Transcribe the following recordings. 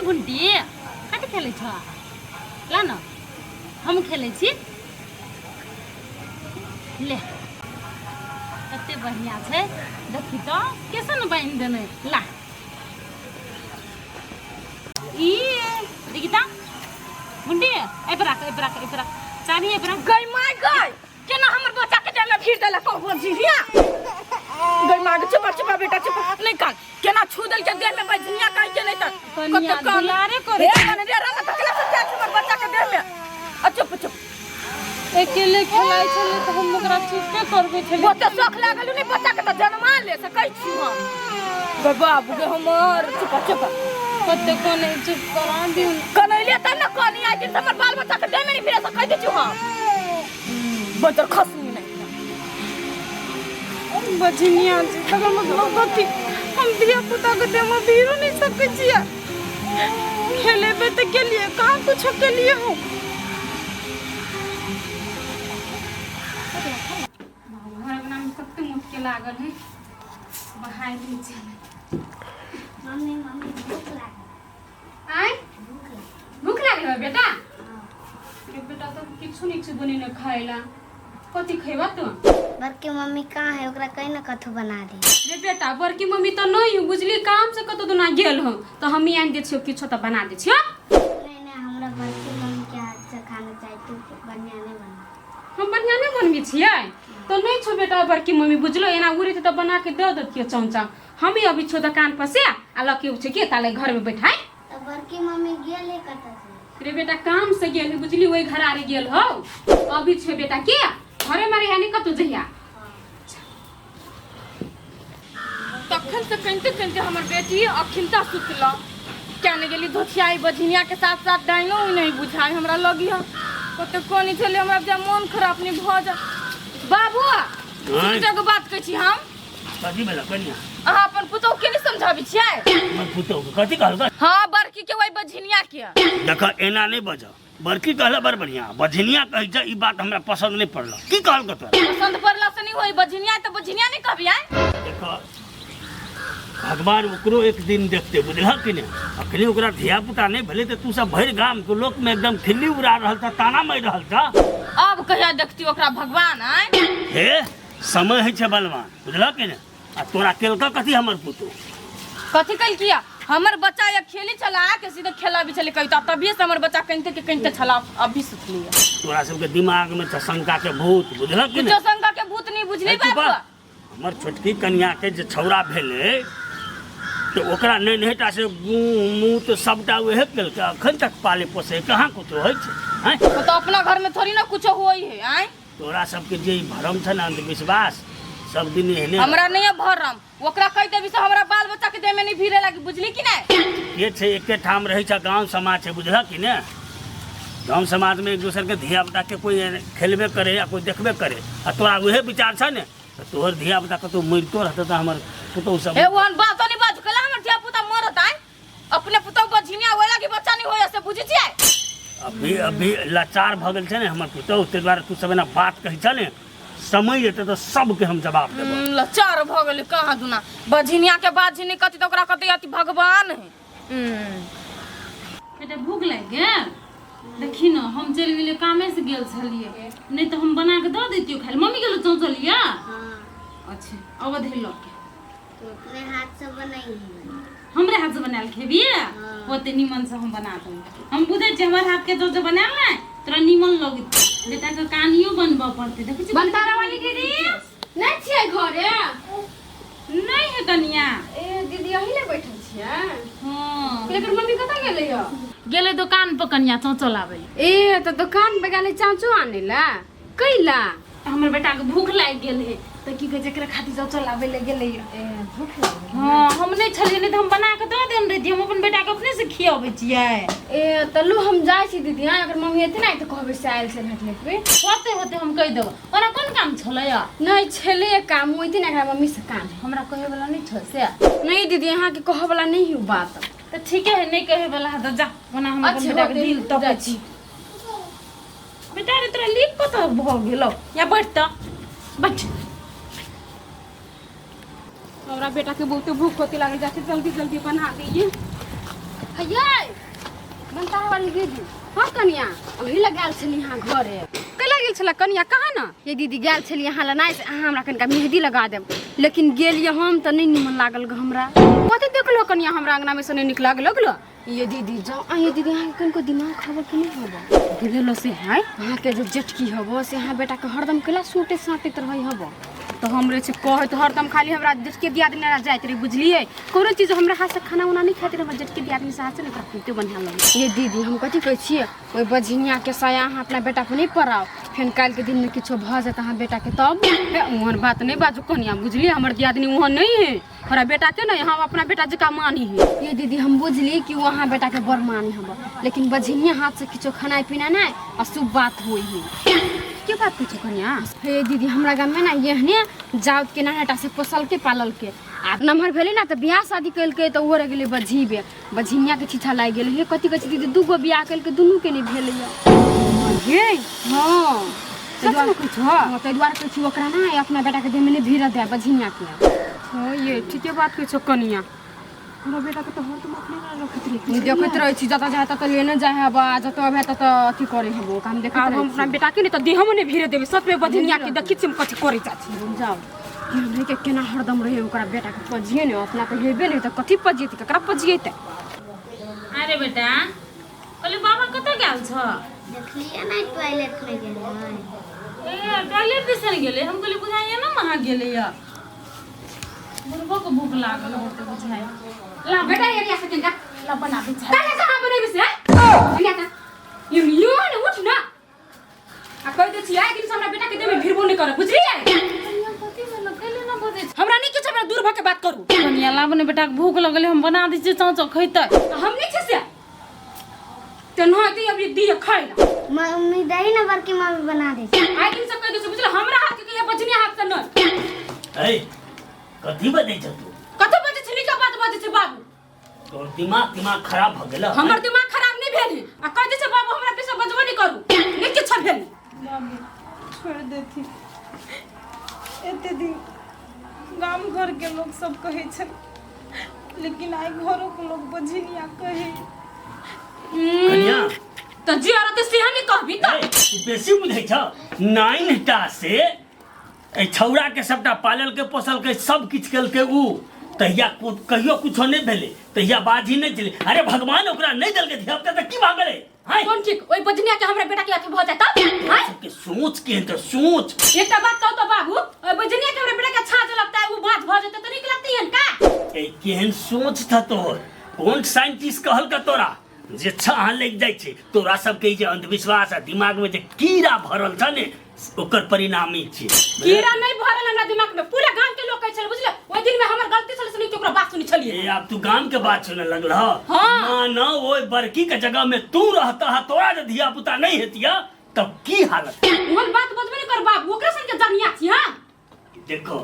छी घुंटी कथी खेलै छ ला न हम खेलै छी ले कते बढ़िया छै देखी तो कैसन बांध देने ला ई दिखता घुंटी ए पर चाबी ए पर गई माय गई केना हमर बच्चा के देले फिर देले को बजिया गई माय चुप बेटा चुप नहीं कान केना छू देल के देह में बजिया काहे के नहीं त कनिया दुलारे करे रे रे रे तकला से क्या हमर बच्चा के देह में आ चुप अकेले खेलाइ छले त हम ओकरा ठीके करबे छले बच्चा शौक लागल नहीं बच्चा के त जन्मा ले सकै छी हम गई बाबू के हमर चुप कते कोने चुप करा दिउ कनैले त न कनी आई दिन हमर बाल बच्चा के देह में नहीं फिर सकै दै छी हम बच्चा खसनी नहीं बजनिया जी तकर मतलब कथी हम दिया पुता के देह में भीरो नहीं सकै छिया खेलेबे त के लिए कहां कुछ के लिए हो कते मुश्किल लागल है बाहर नहीं चले मम्मी भूख लागल आय भूख लागल बेटा बेटा तो किछु नहीं बनी न खाइला कथी खैबा तू बड़की मम्मी कहाँ है ओकरा कहीं न कथू बना दी रे बेटा बड़की मम्मी तो नहीं हो बुझली काम से कतो दुना गेल हो तो हम ही आन दे छियो किछु तो बना दे छियो नहीं हमरा बड़की मम्मी के हाथ से खाना चाहिए तू बढ़िया नहीं बना हम बढ़िया नहीं बनबी छियै तो नहीं छो बेटा बड़की मम्मी बुझलो एना उरी तो बना के दे दतियो चमचा हम ही अभी छो दुकान पर से आ लके उछे के ताले घर में बैठाई तो बड़की मम्मी गेल है कत से रे बेटा काम से गेल बुझली ओई घर आरे गेल हो अभी छे बेटा के घरे मारे यानी कतो जहिया तखन से कनते हमर बेटी अखिलता सुतला केने गेली धोथियाई बझिनिया के साथ साथ डाइनो नहीं बुझाई हमरा लगी ह कते कोनी छले हमरा जे मन खराब नहीं भ जा बाबू सुनते के बात कहै छी हम कथी भेल कनिया अहाँ अपन पुतौ के नहीं समझाबी छियै हमर पुतौ कथी कहलक हां बड़की के वही बझिनिया के देख एना नहीं बज बड़की कहला बड़ बढ़िया बझिनिया कहि जा ई बात हमरा पसंद नहीं पड़ल की कहलक तोरा पसंद पड़ला से नहीं होई बझिनिया तो बझिनिया नहीं कहबी आय देख भगवान ओकरो एक दिन देखते बुझल कि नहीं अखनी ओकरा धिया पुता नहीं भले तो तू सब भर गाम के लोक में एकदम खिल्ली उड़ा रहल था ताना मार रहल था अब कहिया देखती ओकरा भगवान आय हे समय है छे बलवान बुझल कि नहीं आ तोरा केलका कथी हमर पुतौ कथी कल किया हमर बच्चा या खेली चला के सीधे खेला भी चले कहता तभी से हमर बच्चा कनते छला अभी सुतली है तोरा सबके दिमाग में छ शंका के भूत बुझल कि नहीं जो शंका के भूत नहीं बुझली बाबू हमर छोटकी कन्या के जे छौरा भेले तो ओकरा नैहटा से मुँह तो सबटा उहे केलकै अखन तक पाले पोसे कहाँ कुछ होइ छै हैं तो अपना घर में थोड़ी ना कुछ होई है आय तोरा सबके जे भरम छ ना अंधविश्वास सब दिन एहने हमरा नहीं है भरम ओकरा कह देबी से हमरा बाल बच्चा के देह में नहीं भीरे लागी बुझली कि नहीं ये छै एके ठाम रहै छ गांव समाज छै बुझल कि ने गांव समाज में एक दूसरे के धिया पुता के कोई खेलबे करे या कोई देखबे करे आ तोरा उहे विचार छ ने तोहर धिया पुता कतौ मरितो रहत त हमर पुतौ सब ए वन बात नहीं बात कला हमर धिया पुता मरत आय अपने पुतौ बझिनिया होय लागी बच्चा नहीं होय से बुझी छियै अभी लाचार भ गेल छै ने हमर पुतौ ते द्वारा तू सब ना बात कहि छ ने समय एते तो सबके हम जवाब देबो लाचार भ गेल कहां दुना बझिनिया के बात झिनी कथि त ओकरा कथि अति भगवान है बेटा भूख लग गेल देखी न हम चल गेले कामे से गेल छलिए नहीं तो हम बना के दे देतियो खाली मम्मी गेलो चौचलिया हां अच्छा अब धैल के तो अपने हाथ से बनाई हमरे हाथ से बनाल खेबी ओते निमन से हम बना दूं हम बुझे छ हमर हाथ के जो बनाल ना तोरा निमन लगित बेटा के कानियो बनबा पड़ते देखै छी बनतारा वाली दीदी नहीं छियै घरे नहीं है कनिया ए दीदी यही ले बैठल छियै हां लेकिन मम्मी कतऽ गेलै य गेले दुकान पर कनिया चौचो लावे ए तो दुकान पे गेलै चाचू आने ला कैला हमर बेटा के भूख लाग गेल है त की कहे जकरा खातिर चौचो लावे ले गेले ए भूख लागल हां हम नहीं छलिए नहीं तो हम बना के दे देन रही हम अपन बेटा के अपने से खियाबै छियै ए तल्लू हम जाय छी दीदी हां अगर मम्मी एते नहीं तो कहबै से आइल से भेट लेबै होते हम कह देब ओरा कोन काम छलै या नहीं छले काम होइते ना मम्मी से काम हमरा कहे वाला नहीं छ से नहीं दीदी यहाँ के कहे वाला नहीं हो बात तो ठीक है नहीं कहे वाला है तो जा बना हम अपन बेटा के दिल तपै छी बेटा रे तोरा लीक कत भ गेलो या बैठ त बैठ हमरा बेटा के बहुत भूख होती लगे जाके जल्दी जल्दी बना दीजिए ये बनता वाली दीदी हाँ कनिया अभी लगाल छली यहाँ घरे कैला गेल छला कनिया कहाँ ना ये दीदी गेल छली यहाँ लनाइ से अहाँ हमरा कनिका मेहंदी लगा देब लेकिन गेलिए हम तो नहीं निमन लागल ग हमरा कथी देखलो कनिया हमरा अंगना में से नहीं निकला लगलो ये दीदी जाओ ये दीदी यहाँ कनको दिमाग खबर कि नहीं हबो गेलो से है यहाँ के जो जेठकी हबो से यहाँ बेटा के हरदम केला सूटे साटे रही हबो तो हमरे से कहे तो हरदम खाली हमरा जेठके दियादनी ना जाइत रही बुझलिए कोनो चीज हमरा हाथ से खाना उना नहीं खाते रहे जेठके दियादनी से हाथ से नहीं खाते बढ़िया लगे ये दीदी हम कथी कहै छियै ओइ बझिनिया के साया अहाँ अपना बेटा को नहीं पढ़ाओ फेन काल के दिन में किछो भ जात अहाँ बेटा के तब ओहन बात नहीं बाजू कनिया बुझलिए हमर दियादनी ओहन नहीं है हमरा बेटा के नहीं हम अपना बेटा जका मानी है ये दीदी हम बुझली कि वहाँ बेटा के बड़ मानी हम लेकिन बझिनिया हाथ से किछो खाना पीना नहीं अशुभ बात हुई है के बात पूछो कन्या हे दीदी हमरा गाम में ना यहने जाउत के नाटा से पोसल के पालल के आ नमहर भेले ना तो बियाह शादी कल के तो ओरे गेले बझीबे बझिनिया के छीछा लाग गेल हे कथी कथी दीदी दूगो बियाह कल के दुनू के नहीं भेले ये हां सच में कुछ हां तो द्वार के छी ओकरा ना अपना बेटा के दे में भीड़ दे बझिनिया के हां ये ठीके बात के छो कन्या हमरा बेटा के तो हर तुम अपने ना रखत रही देखत रही छी जता जाता तो लेने जाय हबा जता अबे त अथी करे हबो काम देखत रही हम अपना बेटा के नहीं तो देह में भीड़ देबे सच में बझिनिया के देखि छी कथी करे जाछी जाओ हमरे के केना हरदम रहे ओकरा बेटा के पजिए ने अपना के हेबे नहीं तो कथी पजिएत ककरा पजिएत अरे बेटा बोले बाबा कतऽ गेल छ देखलिए ना टॉयलेट में गेलै ए टॉयलेट दिसन गेले हम कहले बुझाइए ना वहां गेले या बुढ़बो को भूख लागल होते बुझाइ ला बेटा ये रिया से का ला बना दे ताले से हां बनेबे से रिया का यो ने उठ ना आ कह दे छी आइ दिन से हमरा बेटा के दे में भिड़बो नहीं करे बुझलिए कथी में लगले ना बजे हमरा नहीं किछ हमरा दूर भ के बात करू कनिया लाबने बेटा के भूख लगले हम बना दै छी चाचा खैतै हम नहीं छै से तो नहाते अभी दिए खाइला मम्मी दही ना बड़की मम्मी बना दे आइ दिन से कह दे बुझल हमरा हाथ के ये बजनी हाथ से न ए कथी बजै छ तू कथि बजे छली का बात बजे छै बाबू तोर दिमाग खराब भ गेल हमर दिमाग खराब नहीं भेल है आ कह दे छै बाबू हमरा पीछे बजबो नहीं करू नहीं किछ भेल बाबू छोड़ देती एते दिन गाम घर के लोग सब कहे छल लेकिन आइ घरों के लोग बझिनिया कहे कन्या तो जी और तो सेहा नहीं कहबी तो ए, तू बेसी बुझै छ 9टा से ए छौरा के सबटा पालल के पोसल के सब किछ केल के ऊ तहिया कहियो कुछो नहीं भेले तहिया बाजी नहीं चले अरे भगवान ओकरा नहीं दल के धियापुता त की भागले हाय कौन ठीक ओई बजनिया के हमरा बेटा के अथी भ जाता हाय सबके सोच के तो सोच एकटा बात कह तो बाबू ओई बजनिया के हमरा बेटा के अच्छा जो लगता है वो बात भ जाता तो नहीं लगती है का ए केहन सोच था तोर कौन साइंटिस्ट कहल का तोरा जे छाह लग जाय छै तोरा सबके जे अंधविश्वास आ दिमाग में जे कीड़ा भरल छ ने ओकर परिणाम ई छै कीड़ा नहीं भरल हमरा दिमाग में पूरा गांव के लोग कह छल बुझले ओई दिन में हमर गलती छल सुनी के ओकरा बात सुनी छलिए ए अब तू गांव के बात सुने लगल ह हाँ। मानो ओए बड़की के जगह में तू रहता है तोरा जे धिया पुता नहीं हेतिया तब की हालत ओहन बात बजबे नहीं कर बाबू ओकरा सन के जनिया छी हां देखो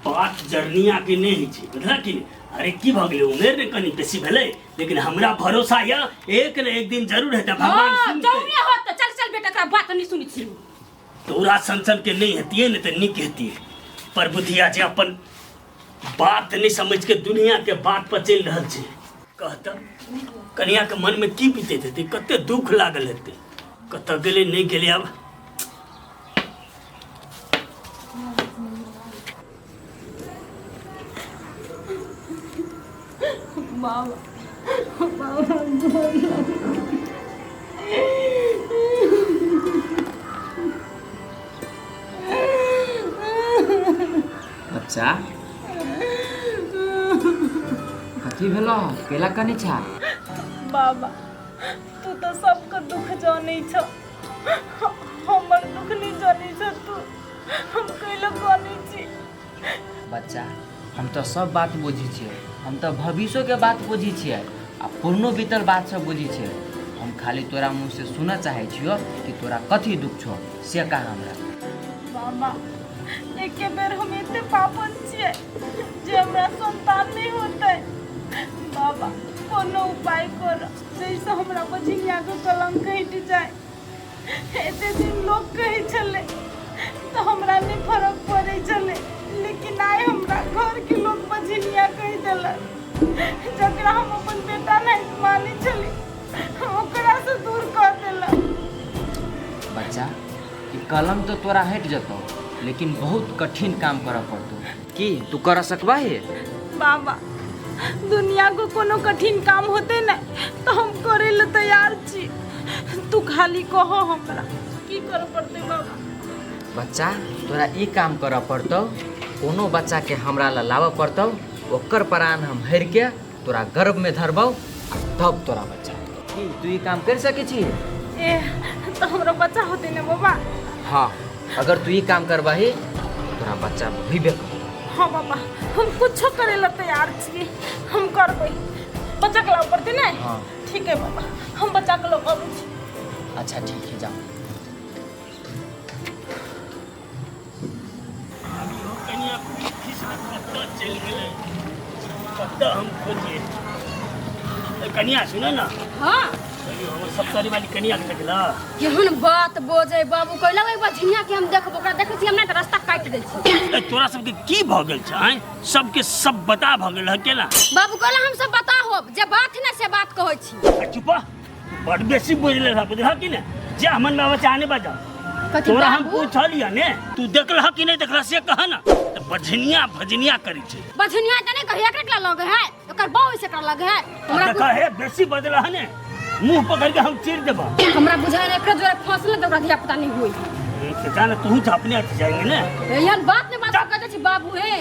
बात जर्निया के नहीं छै बुझला कि नहीं? अरे की भ गेलै उमेर ने कनी बेसी भेलै लेकिन हमरा भरोसा या एक न एक दिन जरूर हेतै भगवान हां सुनतै जौने होत तो चल चल बेटा एकरा बात नहीं सुनी छी तोरा संसन के नहीं हेतिए ने तो निक हेतिए पर बुधिया जे अपन बात नहीं समझ के दुनिया के बात पर चल रहल छै कहता कन्या के मन में की बीतैत हेतै कते दुख लागल हेतै कत गेलै नहीं गेलै अब बच्चा कथी भेलो केला कनी छा बाबा तू तो सबका दुख जाने छ हमर दुख नहीं जाने छ तू हम कैला जाने छी बच्चा हम तो सब बात बुझी छियै हम तो भविष्य के बात बुझी छियै आ पुरनो बीतल बात सब बुझी छियै हम खाली तोरा मुंह से सुनना चाहे छियो कि तोरा कथी दुख छो से कह हमरा बाबा एक बेर हम एते पापन छियै जे हमरा संतान नहीं होतै बाबा कोनो उपाय कर जैसे हमरा बझिया के कलंक हट जाए एते दिन लोग कहे छले तो हमरा नहीं फर्क पड़े छले लेकिन आइ हमरा घर के लोग बझिया कह देलक जकरा हम अपन बेटा नहीं माने कलम तो तोरा हट जतो, लेकिन बहुत कठिन काम कर पड़तो। की तू कर सकबा है? बाबा दुनिया को कोनो कठिन काम होते न तो हम करे ले तैयार छी। तू खाली कहो हमरा की कर पड़ते बाबा। बच्चा तोरा ई काम कर पड़तो, कोनो बच्चा के हमरा ला लाव पड़तो, ओकर प्राण हम हर के तोरा गर्भ में धरबौ, तब तोरा बच्चा। की तू ई काम कर सके छी? ए तो हमरा बच्चा होते न बाबा। हाँ, अगर तू ई काम करबाही तोरा बच्चा होइबे कर। हाँ बाबा हम कुछ करे ला तैयार छी, हम करबै। बच्चा के लाव पड़ते न? हाँ ठीक है बाबा, हम बच्चा के लाव आबै छी। अच्छा ठीक है, जाओ। कनिया किस कत्ता चल गेलै, कत्ता हम खोजिए। कनिया सुनो ना। हाँ हमर सप्तरी वाली कनिया के देखला। केहन बात बोझे बाबू कह लगे बझिया के हम देखब ओकरा देखै छी हम ना त रास्ता काट दै छी। ए, तोरा सबके की भ गेल छै? आँय? सबके सब बता भ गेल है केना? बाबू कहला हम सब बताहो जे बात है ना से बात कहै छी। चुप, बड़ बेसी बुझले रहा, बुझा कि ने? जे हमन बाबा चाहने बजा। कथी तोरा हम बाबू? पूछलिया ने, तू देखलह कि नहीं देखलह से कह ना। तो बझनिया भजनिया करी छै। बझनिया त नहीं कहिया एकरा लगे है, ओकर बाऊ से एकरा लगे है। देखा है बेसी बदला है ने, मुंह पकड़ के हम चीर देबा। हमरा बुझाय ने एकरा जोरे फसले त ओकरा धिया पता नहीं होई। तो जाने तू तो अपने हट जाएंगे ने। एहन बात ने बात कहै छी बाबू हे।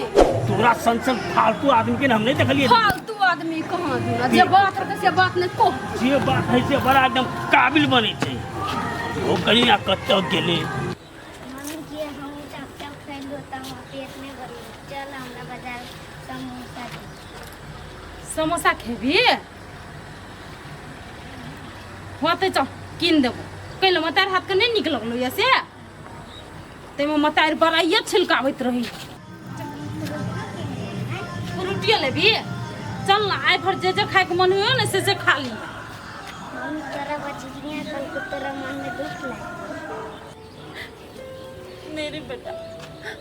तोरा सन फालतू आदमी के हम नहीं देखलिए। फालतू आदमी कहां दूना जे बात रहते से बात नहीं को। जे बात है से बड़ा एकदम काबिल बने छै। वो कनिया कत्त गेले। मम्मी जी हम चप खाई लो त हम पेट में भरी। चल हमरा बाजार समोसा दे। समोसा खेबी? होते चल किन देबो। कैले मतार हाथ के नहीं निक लगलो या से? तेमे मतार बड़ाइया छिलकावत रही। रोटिया लेबी? चल ना आइ भर जे खाए के मन होयो ना से खा ली। मम्मी तोरा बचनिया कल को तोरा मन में दुख लागे। मेरे बेटा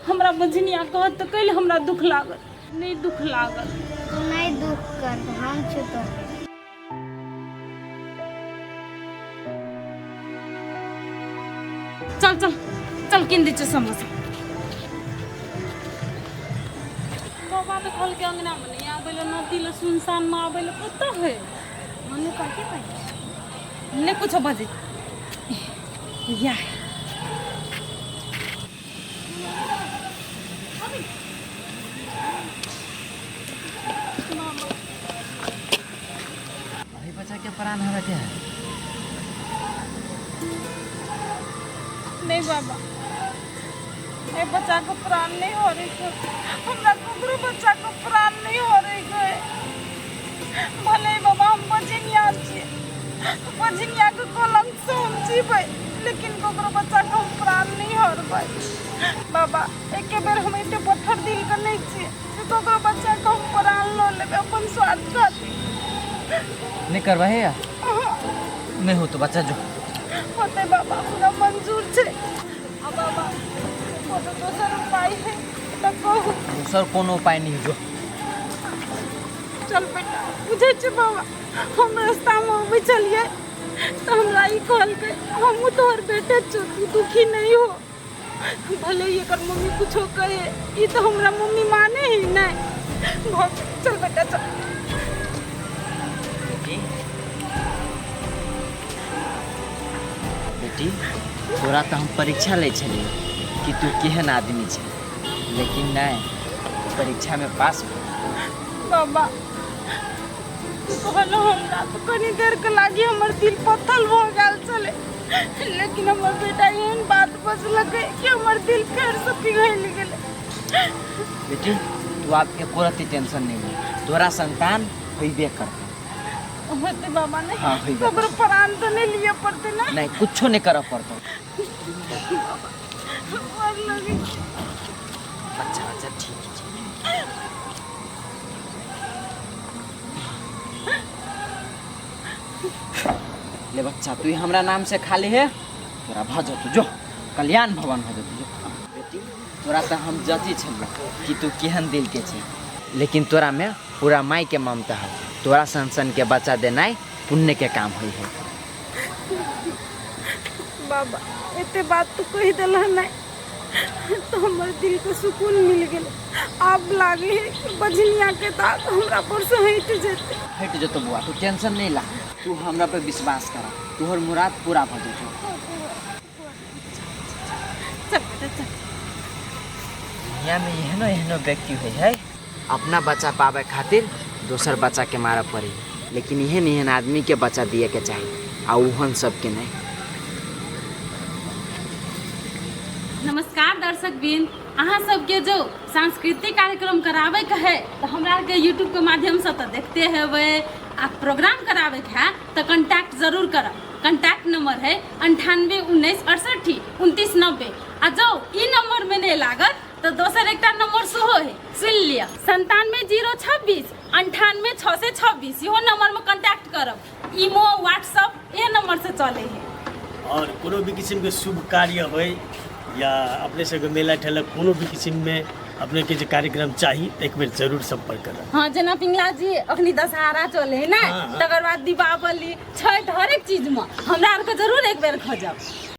हमरा बझनिया कहत तो कैले हमरा दुख लागल। नहीं दुख लागल। तू नहीं दुख कर, हम छु तो। चल चल चल किन दे समोसा। बाबा तो खोल के अंगना में नहीं आबेले, नदी ले सुनसान में आबेले पता है। मम्मी कथी कहै? ले कुछ बजे या अभी बच्चा के प्राण हरा क्या है? नहीं बाबा ए बच्चा को प्राण नहीं हो रही है। हमरा ककरो बच्चा को प्राण नहीं हो रही है। भले ही बाबा हम बझनिया छी, बझनिया के कलंक से हम जीबै, लेकिन ककरो बच्चा को हम प्राण नहीं हरबै। बाबा एक बेर हम एते पत्थर दिल के नहीं छी जे ककरो बच्चा को हम प्राण ल लेबै अपन स्वार्थ खातिर। नहीं करवा है या? नहीं हो तो बच्चा जो होते बाबा पूरा मंजूर छे। अब बाबा को तो दोसर उपाय है तो कहू। दूसर कोनो उपाय नहीं जो। चल बेटा बुझे छे बाबा, हम रास्ता में अबै चलिए तो हमरा ई कहल के हम तोहर बेटे छो, तू दुखी नहीं हो। भले ही एकर मम्मी कुछो कहे, ई तो हमरा मम्मी माने ही नहीं। चल बेटा चल। बेटी तोरा तो हम परीक्षा ले छलिए कि तू केहन आदमी छे, लेकिन नहीं, परीक्षा में पास हो। बाबा कहलो हमरा तो कनी देर के लागी हमर दिल पत्थर हो गेल चले, लेकिन हमर बेटा एहन बात बजलकै कि हमर दिल फेर से पिघल गेलै। बेटी तू आप एको रत्ती टेंशन नहीं ले, तोरा संतान होइबे करते। होते बाबा नहीं। हाँ, होइबे ककरो प्राण तो नहीं लिए पड़ते ना। नहीं कुछो नहीं कर पड़तो। और लगे अच्छा अच्छा ठीक है। ले बच्चा तू हमरा नाम से खाली है, तोरा भज तू जो कल्याण भवन भज तू जो। बेटी तोरा तो हम जची छलिए कि तू केहन दिल के छे, लेकिन तोरा में पूरा माई के ममता है। तोरा सन के बच्चा देनाई पुण्य के काम हुई है। बाबा एते बात तो कही दिल नहीं तो हमारे दिल को सुकून मिल गया। अब लागे है कि बजनिया के दाग हमरा पर से हट जेते। हट जतो बुआ, तू टेंशन नहीं ला, तू हमरा पे विश्वास करा, तोहर मुराद पूरा भ जेतो। चल बेटा चल। दुनिया में एहनो व्यक्ति होइ है अपना बच्चा पावे खातिर दोसर बच्चा के मारा पड़ी, लेकिन एहन आदमी के बच्चा दिए के चाहिए आ उहन सबके नहीं। नमस्कार दर्शक बिन, अहाँ सबके जो सांस्कृतिक कार्यक्रम करावे के है तो हमरा के यूट्यूब के माध्यम से तो देखते हेबै। आ प्रोग्राम करावे के है तो कांटेक्ट जरूर करब। कांटेक्ट नंबर है 98 19 68 29 90। आ जो ई नंबर में नहीं लागत तो दोसर एक नंबर सेहो है, सुन लिया 97 026 98 6 से 26। इहो नंबर में कांटेक्ट करब। ईमो व्हाट्सएप ये नंबर से चले है। और कोनो भी किस्म के शुभ कार्य होय या अपने सबके मेला ठेला कोनो भी किस्म में अपने के जो कार्यक्रम चाहिए तो एक बेर जरूर संपर्क करब। हाँ जना पिंगला जी अखनी दशहरा चले है ना, हाँ। तकर बाद दीपावली छठ हर एक चीज में हमरा आर के जरूर एक बेर खोजब।